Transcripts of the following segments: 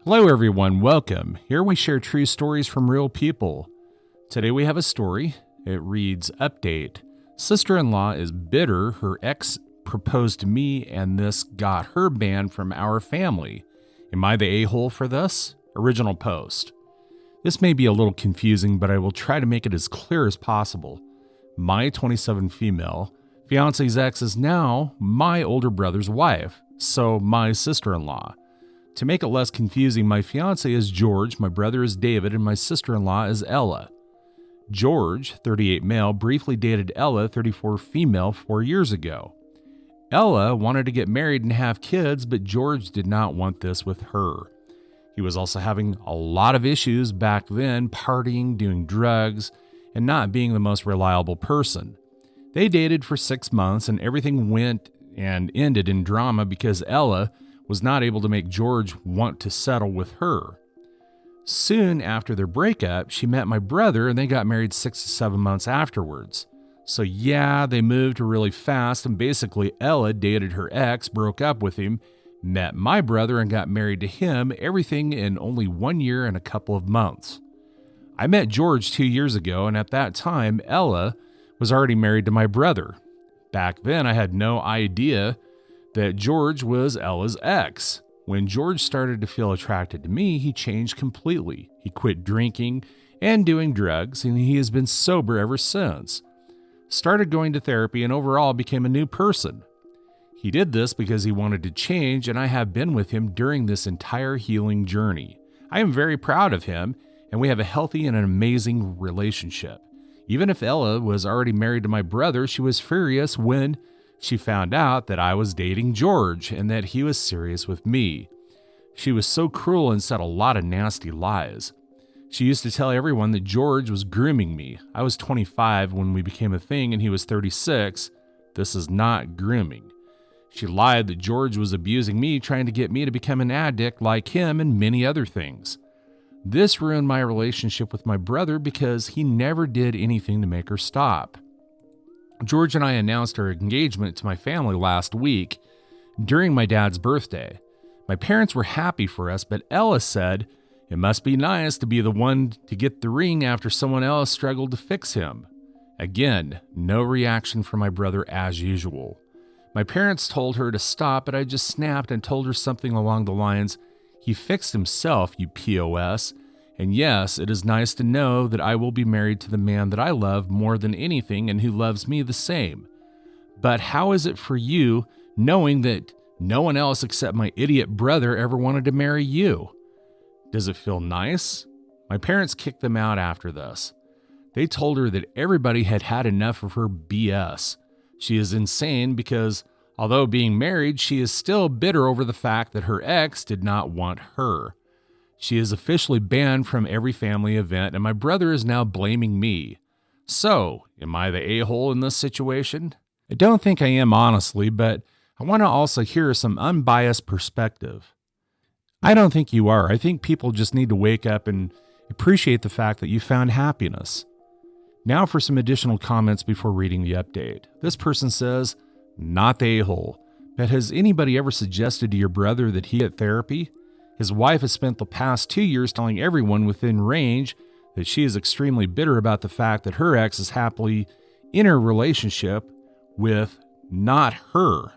Hello everyone, welcome. Here we share true stories from real people. Today we have a story. It reads, Update. Sister-in-law is bitter. Her ex proposed to me and this got her banned from our family. Am I the a-hole for this? Original post. This may be a little confusing, but I will try to make it as clear as possible. My 27 female fiance's ex is now my older brother's wife, so my sister-in-law. To make it less confusing, my fiancé is George, my brother is David, and my sister-in-law is Ella. George, 38 male, briefly dated Ella, 34 female, 4 years ago. Ella wanted to get married and have kids, but George did not want this with her. He was also having a lot of issues back then, partying, doing drugs, and not being the most reliable person. They dated for 6 months, and everything went and ended in drama because Ella was not able to make George want to settle with her. Soon after their breakup, she met my brother and they got married 6 to 7 months afterwards. So yeah, they moved really fast, and basically Ella dated her ex, broke up with him, met my brother and got married to him, everything in only 1 year and a couple of months. I met George 2 years ago, and at that time, Ella was already married to my brother. Back then, I had no idea that George was Ella's ex. When George started to feel attracted to me, he changed completely. He quit drinking and doing drugs, and he has been sober ever since. Started going to therapy and overall became a new person. He did this because he wanted to change, and I have been with him during this entire healing journey. I am very proud of him, and we have a healthy and an amazing relationship. Even if Ella was already married to my brother, she was furious when she found out that I was dating George and that he was serious with me. She was so cruel and said a lot of nasty lies. She used to tell everyone that George was grooming me. I was 25 when we became a thing and he was 36. This is not grooming. She lied that George was abusing me, trying to get me to become an addict like him and many other things. This ruined my relationship with my brother because he never did anything to make her stop. George and I announced our engagement to my family last week during my dad's birthday. My parents were happy for us, but Ella said it must be nice to be the one to get the ring after someone else struggled to fix him. Again, no reaction from my brother as usual. My parents told her to stop, but I just snapped and told her something along the lines, "He fixed himself, you POS. And yes, it is nice to know that I will be married to the man that I love more than anything and who loves me the same. But how is it for you knowing that no one else except my idiot brother ever wanted to marry you? Does it feel nice?" My parents kicked them out after this. They told her that everybody had had enough of her BS. She is insane because, although being married, she is still bitter over the fact that her ex did not want her. She is officially banned from every family event, and my brother is now blaming me. So, am I the a-hole in this situation? I don't think I am, honestly, but I want to also hear some unbiased perspective. I don't think you are. I think people just need to wake up and appreciate the fact that you found happiness. Now for some additional comments before reading the update. This person says, not the a-hole, but has anybody ever suggested to your brother that he get therapy? His wife has spent the past 2 years telling everyone within range that she is extremely bitter about the fact that her ex is happily in a relationship with not her.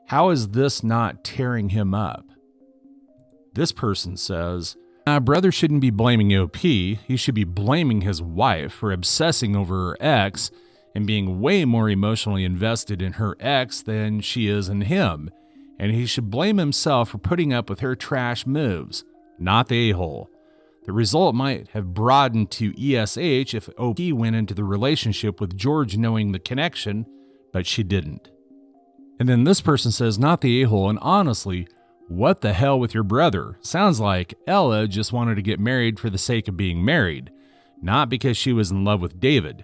How is this not tearing him up? This person says, "My brother shouldn't be blaming OP. He should be blaming his wife for obsessing over her ex and being way more emotionally invested in her ex than she is in him. And he should blame himself for putting up with her trash moves, not the a-hole. The result might have broadened to ESH if OP went into the relationship with George knowing the connection, but she didn't." And then this person says, not the a-hole, and honestly, what the hell with your brother? Sounds like Ella just wanted to get married for the sake of being married, not because she was in love with David.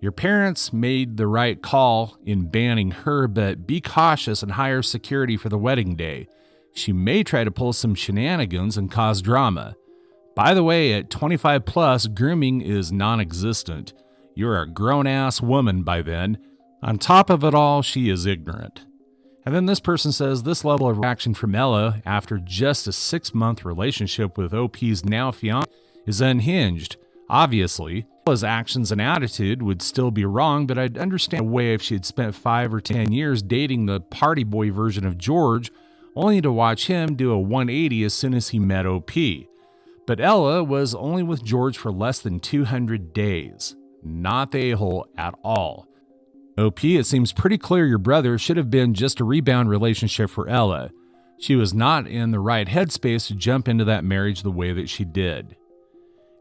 Your parents made the right call in banning her, but be cautious and hire security for the wedding day. She may try to pull some shenanigans and cause drama. By the way, at 25 plus, grooming is non-existent. You're a grown-ass woman by then. On top of it all, she is ignorant. And then this person says this level of reaction from Ella after just a 6-month relationship with OP's now fiancé is unhinged. Obviously, Ella's actions and attitude would still be wrong, but I'd understand a way if she had spent 5 or 10 years dating the party boy version of George, only to watch him do a 180 as soon as he met OP. But Ella was only with George for less than 200 days. Not the a-hole at all. OP, it seems pretty clear your brother should have been just a rebound relationship for Ella. She was not in the right headspace to jump into that marriage the way that she did.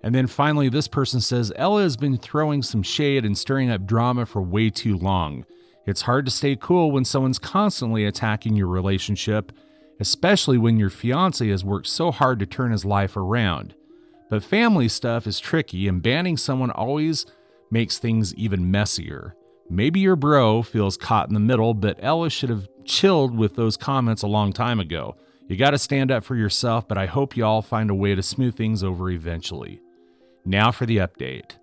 And then finally, this person says, Ella has been throwing some shade and stirring up drama for way too long. It's hard to stay cool when someone's constantly attacking your relationship, especially when your fiancé has worked so hard to turn his life around. But family stuff is tricky, and banning someone always makes things even messier. Maybe your bro feels caught in the middle, but Ella should have chilled with those comments a long time ago. You got to stand up for yourself, but I hope you all find a way to smooth things over eventually. Now for the update.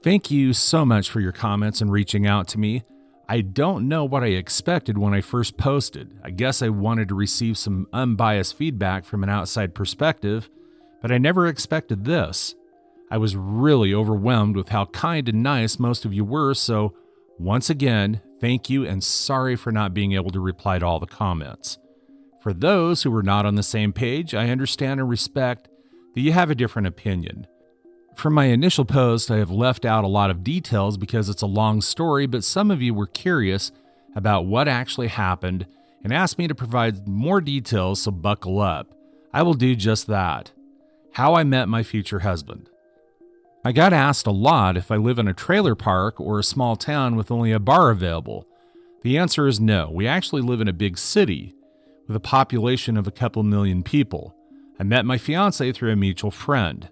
Thank you so much for your comments and reaching out to me. I don't know what I expected when I first posted. I guess I wanted to receive some unbiased feedback from an outside perspective, but I never expected this. I was really overwhelmed with how kind and nice most of you were, so once again, thank you and sorry for not being able to reply to all the comments. For those who were not on the same page, I understand and respect that you have a different opinion. From my initial post, I have left out a lot of details because it's a long story, but some of you were curious about what actually happened and asked me to provide more details, so buckle up. I will do just that. How I met my future husband. I got asked a lot if I live in a trailer park or a small town with only a bar available. The answer is no. We actually live in a big city with a population of a couple million people. I met my fiancé through a mutual friend.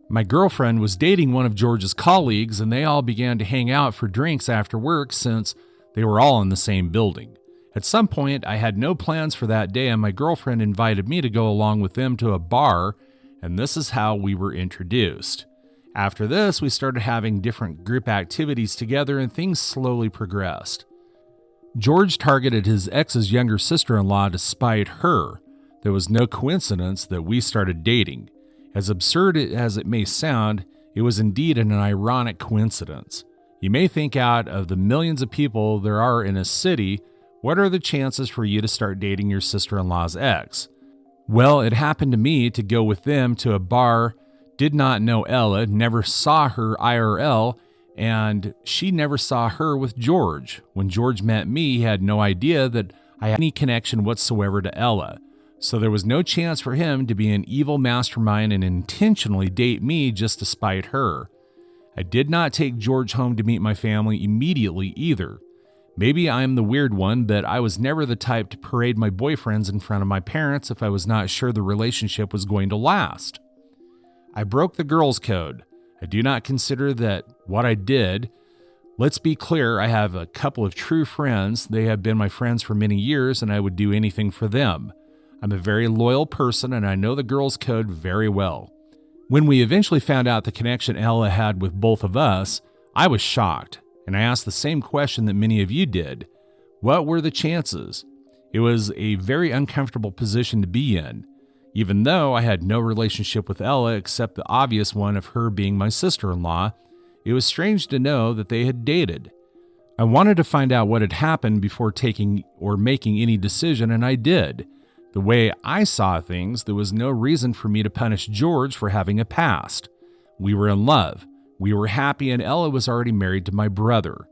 My girlfriend was dating one of George's colleagues, and they all began to hang out for drinks after work since they were all in the same building. At some point, I had no plans for that day, and my girlfriend invited me to go along with them to a bar, and this is how we were introduced. After this, we started having different group activities together, and things slowly progressed. George targeted his ex's younger sister-in-law to spite her. There was no coincidence that we started dating. As absurd as it may sound, it was indeed an ironic coincidence. You may think out of the millions of people there are in a city, what are the chances for you to start dating your sister-in-law's ex? Well, it happened to me to go with them to a bar, did not know Ella, never saw her IRL, and she never saw her with George. When George met me, he had no idea that I had any connection whatsoever to Ella. So there was no chance for him to be an evil mastermind and intentionally date me just to spite her. I did not take George home to meet my family immediately either. Maybe I'm the weird one, but I was never the type to parade my boyfriends in front of my parents if I was not sure the relationship was going to last. I broke the girls' code. I do not consider that what I did. Let's be clear, I have a couple of true friends. They have been my friends for many years, and I would do anything for them. I'm a very loyal person, and I know the girls' code very well. When we eventually found out the connection Ella had with both of us, I was shocked, and I asked the same question that many of you did. What were the chances? It was a very uncomfortable position to be in, even though I had no relationship with Ella except the obvious one of her being my sister-in-law. It was strange to know that they had dated. I wanted to find out what had happened before taking or making any decision, and I did. The way I saw things, there was no reason for me to punish George for having a past. We were in love. We were happy, and Ella was already married to my brother.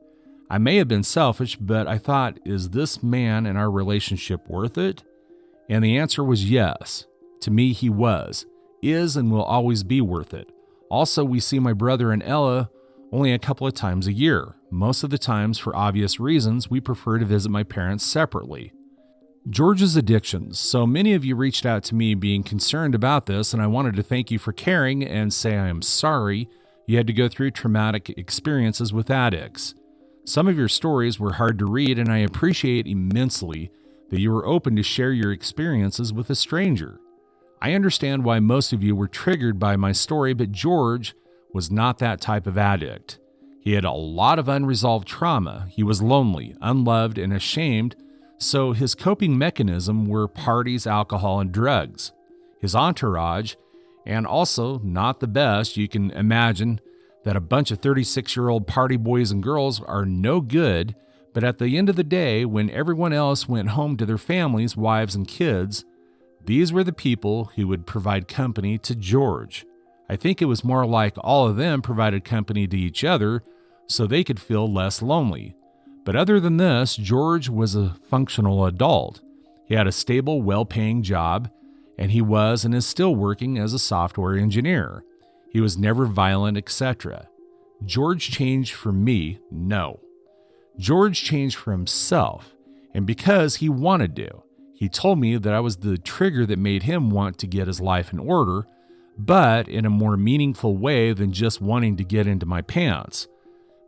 I may have been selfish, but I thought, is this man and our relationship worth it? And the answer was yes. To me, he was, is, and will always be worth it. Also, we see my brother and Ella only a couple of times a year. Most of the times, for obvious reasons, we prefer to visit my parents separately. George's addictions. So many of you reached out to me being concerned about this, and I wanted to thank you for caring and say I am sorry you had to go through traumatic experiences with addicts. Some of your stories were hard to read, and I appreciate immensely that you were open to share your experiences with a stranger. I understand why most of you were triggered by my story, but George was not that type of addict. He had a lot of unresolved trauma. He was lonely, unloved, and ashamed, so his coping mechanism were parties, alcohol, and drugs. His entourage, and also not the best. You can imagine that a bunch of 36-year-old party boys and girls are no good, but at the end of the day, when everyone else went home to their families, wives, and kids, these were the people who would provide company to George. I think it was more like all of them provided company to each other so they could feel less lonely. But other than this, George was a functional adult. He had a stable, well-paying job, and he was and is still working as a software engineer. He was never violent, etc. George changed for me? No. George changed for himself, and because he wanted to. He told me that I was the trigger that made him want to get his life in order, but in a more meaningful way than just wanting to get into my pants.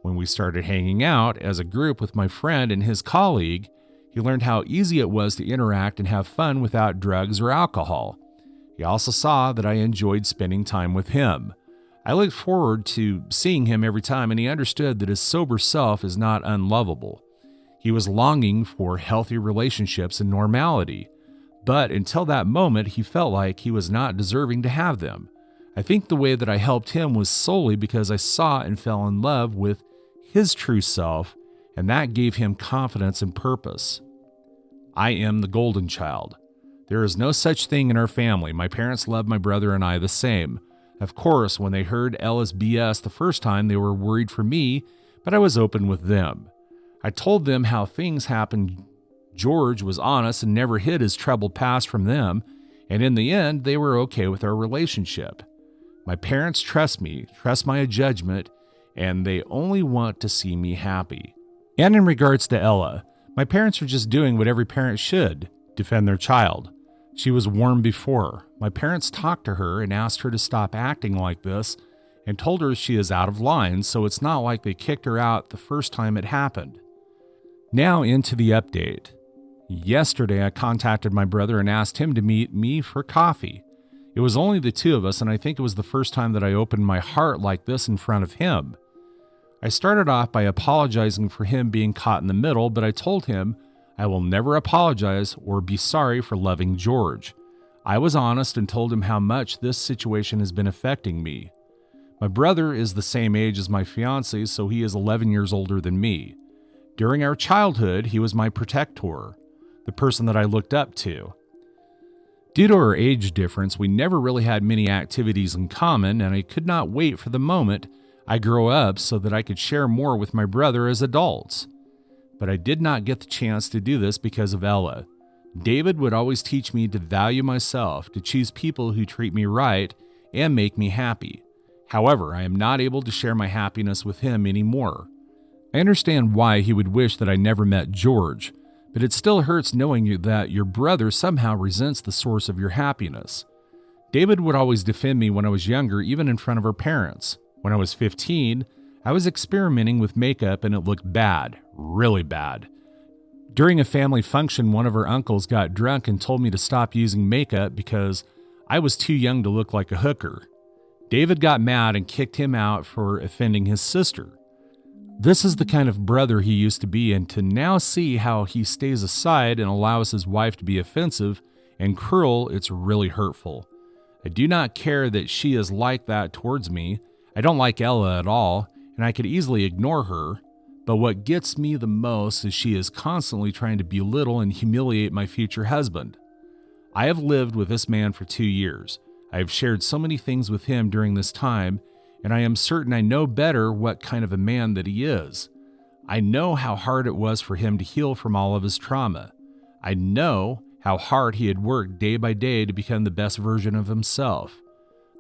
When we started hanging out as a group with my friend and his colleague, he learned how easy it was to interact and have fun without drugs or alcohol. He also saw that I enjoyed spending time with him. I looked forward to seeing him every time, and he understood that his sober self is not unlovable. He was longing for healthy relationships and normality, but until that moment, he felt like he was not deserving to have them. I think the way that I helped him was solely because I saw and fell in love with his true self, and that gave him confidence and purpose. I am the golden child. There is no such thing in our family. My parents loved my brother and I the same. Of course, when they heard Ella's BS the first time, they were worried for me, but I was open with them. I told them how things happened. George was honest and never hid his troubled past from them, and in the end, they were okay with our relationship. My parents trust me, trust my judgment, and they only want to see me happy. And in regards to Ella, my parents are just doing what every parent should, defend their child. She was warned before. My parents talked to her and asked her to stop acting like this and told her she is out of line, so it's not like they kicked her out the first time it happened. Now into the update. Yesterday, I contacted my brother and asked him to meet me for coffee. It was only the two of us, and I think it was the first time that I opened my heart like this in front of him. I started off by apologizing for him being caught in the middle, but I told him I will never apologize or be sorry for loving George. I was honest and told him how much this situation has been affecting me. My brother is the same age as my fiancé, so he is 11 years older than me. During our childhood, he was my protector, the person that I looked up to. Due to our age difference, we never really had many activities in common, and I could not wait for the moment I grow up so that I could share more with my brother as adults. But I did not get the chance to do this because of Ella. David would always teach me to value myself, to choose people who treat me right and make me happy. However, I am not able to share my happiness with him anymore. I understand why he would wish that I never met George, but it still hurts knowing that your brother somehow resents the source of your happiness. David would always defend me when I was younger, even in front of our parents. When I was 15, I was experimenting with makeup and it looked bad, really bad. During a family function, one of our uncles got drunk and told me to stop using makeup because I was too young to look like a hooker. David got mad and kicked him out for offending his sister. This is the kind of brother he used to be, and to now see how he stays aside and allows his wife to be offensive and cruel, it's really hurtful. I do not care that she is like that towards me. I don't like Ella at all, and I could easily ignore her, but what gets me the most is she is constantly trying to belittle and humiliate my future husband. I have lived with this man for 2 years. I have shared so many things with him during this time, and I am certain I know better what kind of a man that he is. I know how hard it was for him to heal from all of his trauma. I know how hard he had worked day by day to become the best version of himself.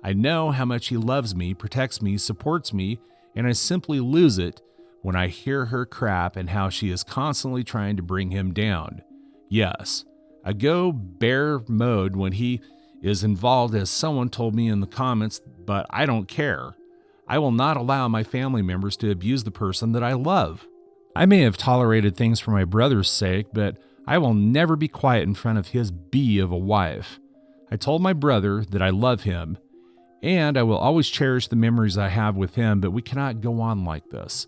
I know how much he loves me, protects me, supports me, and I simply lose it when I hear her crap and how she is constantly trying to bring him down. Yes, I go bear mode when he is involved, as someone told me in the comments, but I don't care. I will not allow my family members to abuse the person that I love. I may have tolerated things for my brother's sake, but I will never be quiet in front of his bee of a wife. I told my brother that I love him, and I will always cherish the memories I have with him, but we cannot go on like this.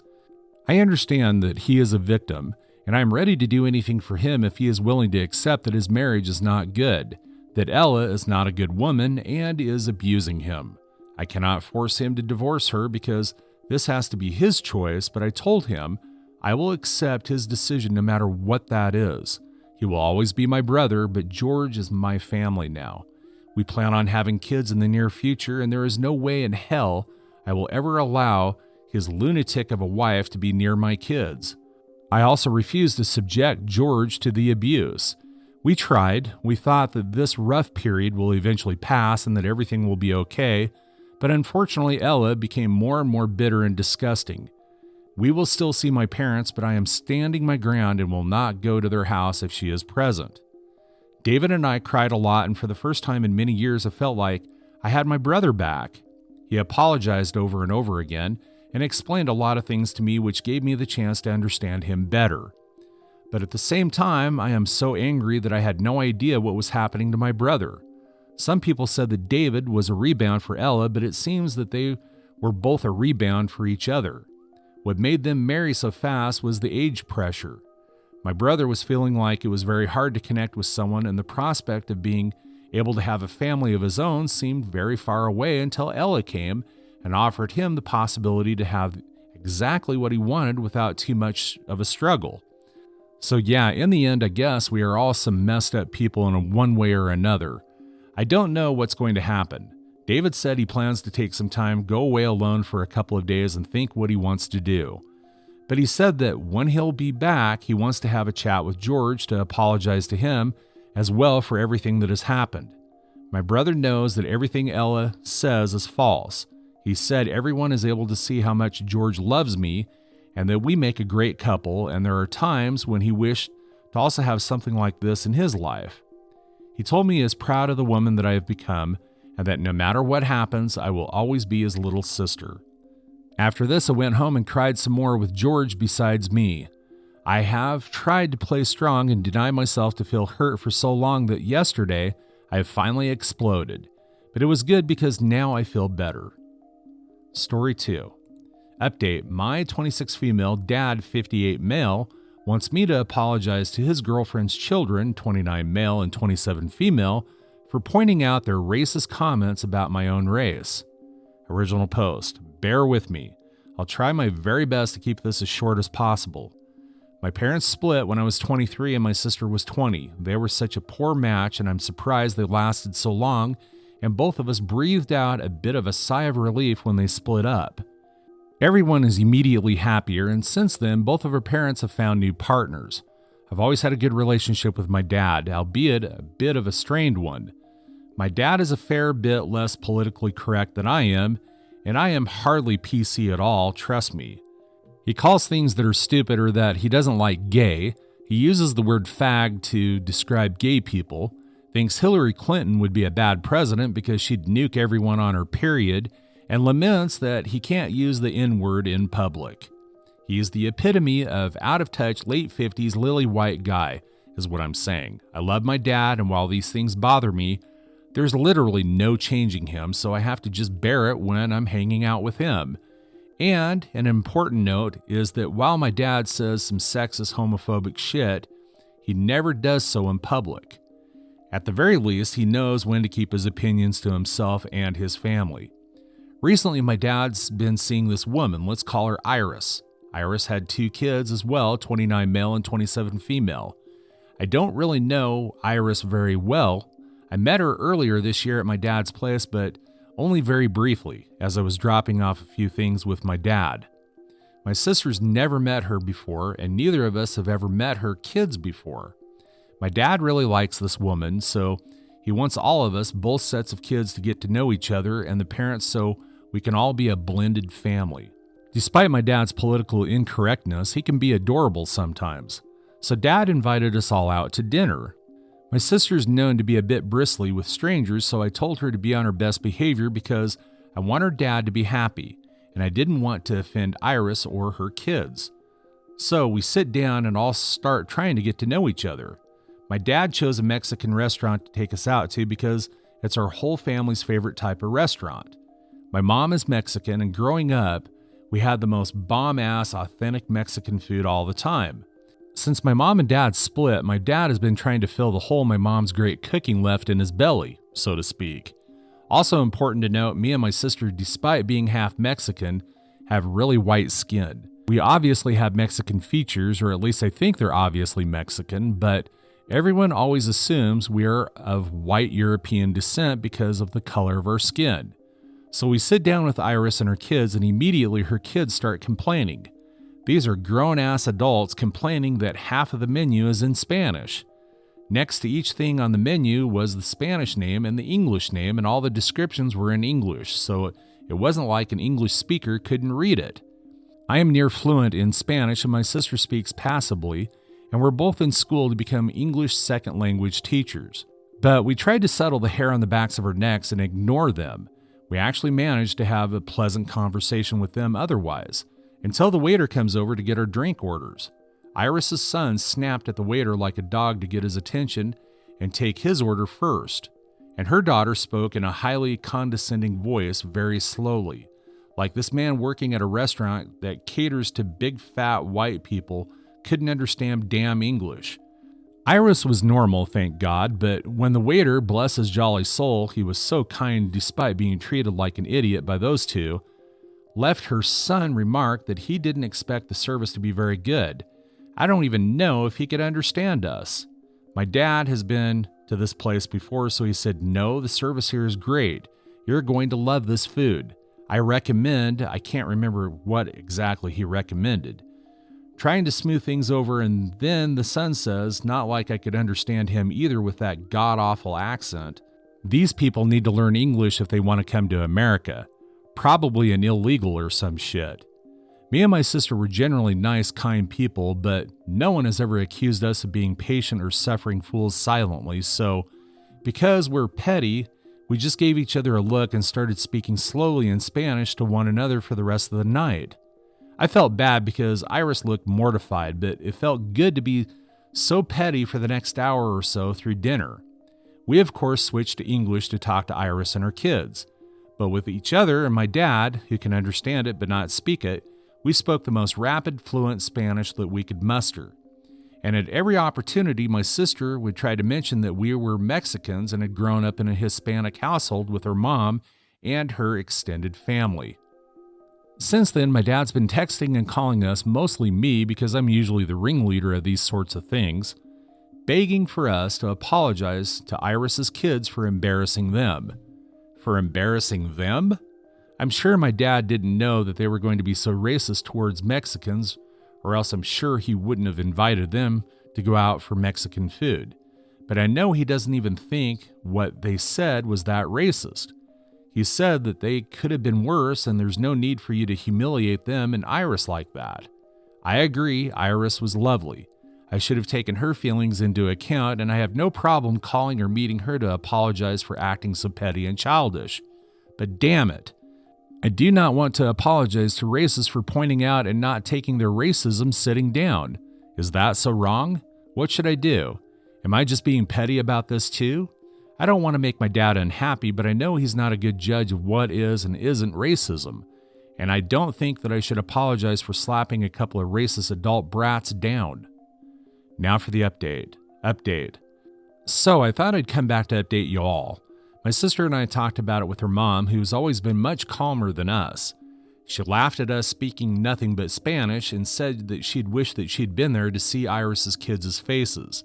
I understand that he is a victim, and I am ready to do anything for him if he is willing to accept that his marriage is not good, that Ella is not a good woman and is abusing him. I cannot force him to divorce her because this has to be his choice, but I told him I will accept his decision no matter what that is. He will always be my brother, but George is my family now. We plan on having kids in the near future, and there is no way in hell I will ever allow his lunatic of a wife to be near my kids. I also refuse to subject George to the abuse. We tried. We thought that this rough period will eventually pass and that everything will be okay, but unfortunately Ella became more and more bitter and disgusting. We will still see my parents, but I am standing my ground and will not go to their house if she is present. David and I cried a lot, and for the first time in many years I felt like I had my brother back. He apologized over and over again and explained a lot of things to me, which gave me the chance to understand him better. But at the same time, I am so angry that I had no idea what was happening to my brother. Some people said that David was a rebound for Ella, but it seems that they were both a rebound for each other. What made them marry so fast was the age pressure. My brother was feeling like it was very hard to connect with someone, and the prospect of being able to have a family of his own seemed very far away until Ella came and offered him the possibility to have exactly what he wanted without too much of a struggle. So yeah, in the end, I guess we are all some messed up people in one way or another. I don't know what's going to happen. David said he plans to take some time, go away alone for a couple of days and think what he wants to do. But he said that when he'll be back, he wants to have a chat with George to apologize to him as well for everything that has happened. My brother knows that everything Ella says is false. He said everyone is able to see how much George loves me and that we make a great couple, and there are times when he wished to also have something like this in his life. He told me he is proud of the woman that I have become and that no matter what happens, I will always be his little sister. After this, I went home and cried some more with George besides me. I have tried to play strong and deny myself to feel hurt for so long that yesterday I have finally exploded. But it was good because now I feel better. Story 2. Update: my 26 female, dad 58 male, wants me to apologize to his girlfriend's children, 29 male and 27 female, for pointing out their racist comments about my own race. Original post. Bear with me. I'll try my very best to keep this as short as possible. My parents split when I was 23 and my sister was 20. They were such a poor match, and I'm surprised they lasted so long, and both of us breathed out a bit of a sigh of relief when they split up. Everyone is immediately happier, and since then, both of our parents have found new partners. I've always had a good relationship with my dad, albeit a bit of a strained one. My dad is a fair bit less politically correct than I am, and I am hardly PC at all, trust me. He calls things that are stupid or that he doesn't like gay. He uses the word fag to describe gay people, thinks Hillary Clinton would be a bad president because she'd nuke everyone on her period, and laments that he can't use the N-word in public. He is the epitome of out-of-touch, late 50s, lily white guy, is what I'm saying. I love my dad, and while these things bother me, there's literally no changing him, so I have to just bear it when I'm hanging out with him. And an important note is that while my dad says some sexist, homophobic shit, he never does so in public. At the very least, he knows when to keep his opinions to himself and his family. Recently, my dad's been seeing this woman, let's call her Iris. Iris had 2 kids as well, 29 male and 27 female. I don't really know Iris very well. I met her earlier this year at my dad's place, but only very briefly, as I was dropping off a few things with my dad. My sister's never met her before, and neither of us have ever met her kids before. My dad really likes this woman, so he wants all of us, both sets of kids, to get to know each other and the parents so we can all be a blended family. Despite my dad's political incorrectness, he can be adorable sometimes. So Dad invited us all out to dinner. My sister's known to be a bit bristly with strangers, so I told her to be on her best behavior because I want her dad to be happy, and I didn't want to offend Iris or her kids. So we sit down and all start trying to get to know each other. My dad chose a Mexican restaurant to take us out to because it's our whole family's favorite type of restaurant. My mom is Mexican, and growing up, we had the most bomb-ass authentic Mexican food all the time. Since my mom and dad split, my dad has been trying to fill the hole my mom's great cooking left in his belly, so to speak. Also important to note, me and my sister, despite being half Mexican, have really white skin. We obviously have Mexican features, or at least I think they're obviously Mexican, but everyone always assumes we are of white European descent because of the color of our skin. So we sit down with Iris and her kids, and immediately her kids start complaining. These are grown-ass adults complaining that half of the menu is in Spanish. Next to each thing on the menu was the Spanish name and the English name, and all the descriptions were in English, so it wasn't like an English speaker couldn't read it. I am near fluent in Spanish, and my sister speaks passably, and we're both in school to become English second language teachers. But we tried to settle the hair on the backs of our necks and ignore them. We actually managed to have a pleasant conversation with them otherwise, until the waiter comes over to get our drink orders. Iris's son snapped at the waiter like a dog to get his attention and take his order first, and her daughter spoke in a highly condescending voice very slowly, like this man working at a restaurant that caters to big fat white people couldn't understand damn English. Iris was normal, thank God, but when the waiter, bless his jolly soul, he was so kind despite being treated like an idiot by those two, left her son remark that he didn't expect the service to be very good. I don't even know if he could understand us. My dad has been to this place before, so he said, "No, the service here is great. You're going to love this food. I can't remember what exactly he recommended." Trying to smooth things over, and then the son says, not like I could understand him either with that god-awful accent, "These people need to learn English if they want to come to America. Probably an illegal or some shit." Me and my sister were generally nice, kind people, but no one has ever accused us of being patient or suffering fools silently, so because we're petty, we just gave each other a look and started speaking slowly in Spanish to one another for the rest of the night. I felt bad because Iris looked mortified, but it felt good to be so petty for the next hour or so through dinner. We, of course, switched to English to talk to Iris and her kids, but with each other and my dad, who can understand it but not speak it, we spoke the most rapid, fluent Spanish that we could muster. And at every opportunity, my sister would try to mention that we were Mexicans and had grown up in a Hispanic household with her mom and her extended family. Since then, my dad's been texting and calling us, mostly me because I'm usually the ringleader of these sorts of things, begging for us to apologize to Iris's kids for embarrassing them. For embarrassing them? I'm sure my dad didn't know that they were going to be so racist towards Mexicans, or else I'm sure he wouldn't have invited them to go out for Mexican food. But I know he doesn't even think what they said was that racist. He said that they could have been worse and there's no need for you to humiliate them and Iris like that. I agree, Iris was lovely. I should have taken her feelings into account, and I have no problem calling or meeting her to apologize for acting so petty and childish. But damn it, I do not want to apologize to racists for pointing out and not taking their racism sitting down. Is that so wrong? What should I do? Am I just being petty about this too? I don't want to make my dad unhappy, but I know he's not a good judge of what is and isn't racism. And I don't think that I should apologize for slapping a couple of racist adult brats down. Now for the update. So I thought I'd come back to update you all. My sister and I talked about it with her mom, who's always been much calmer than us. She laughed at us speaking nothing but Spanish and said that she'd wish that she'd been there to see Iris's kids' faces.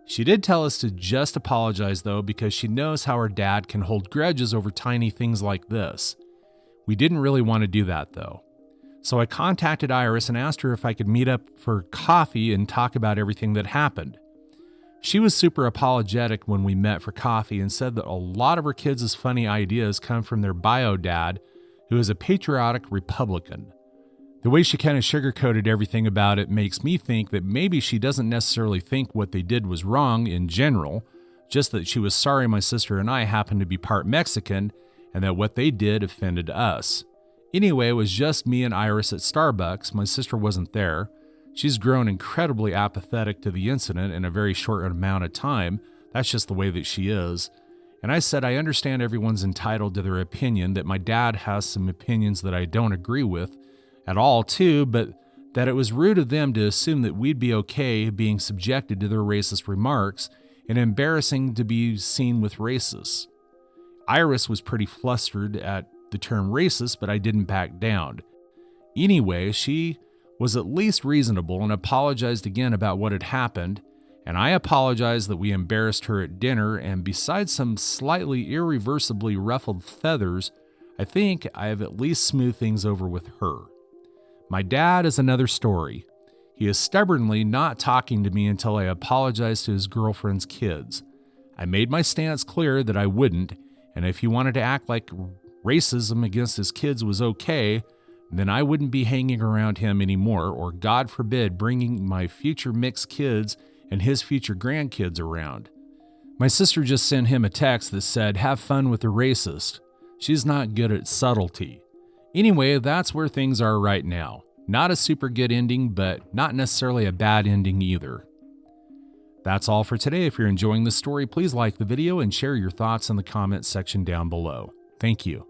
She did tell us to just apologize though, because she knows how her dad can hold grudges over tiny things like this. We didn't really want to do that though. So I contacted Iris and asked her if I could meet up for coffee and talk about everything that happened. She was super apologetic when we met for coffee and said that a lot of her kids' funny ideas come from their bio dad, who is a patriotic Republican. The way she kind of sugarcoated everything about it makes me think that maybe she doesn't necessarily think what they did was wrong in general, just that she was sorry my sister and I happened to be part Mexican and that what they did offended us. Anyway, it was just me and Iris at Starbucks. My sister wasn't there. She's grown incredibly apathetic to the incident in a very short amount of time. That's just the way that she is. And I said, I understand everyone's entitled to their opinion, that my dad has some opinions that I don't agree with at all too, but that it was rude of them to assume that we'd be okay being subjected to their racist remarks and embarrassing to be seen with racists. Iris was pretty flustered at the term racist, but I didn't back down. Anyway, she was at least reasonable and apologized again about what had happened, and I apologized that we embarrassed her at dinner, and besides some slightly irreversibly ruffled feathers, I think I have at least smoothed things over with her. My dad is another story. He is stubbornly not talking to me until I apologized to his girlfriend's kids. I made my stance clear that I wouldn't, and if he wanted to act like racism against his kids was okay, then I wouldn't be hanging around him anymore, or God forbid, bringing my future mixed kids and his future grandkids around. My sister just sent him a text that said, "Have fun with the racist. She's not good at subtlety." Anyway, that's where things are right now. Not a super good ending, but not necessarily a bad ending either. That's all for today. If you're enjoying this story, please like the video and share your thoughts in the comments section down below. Thank you.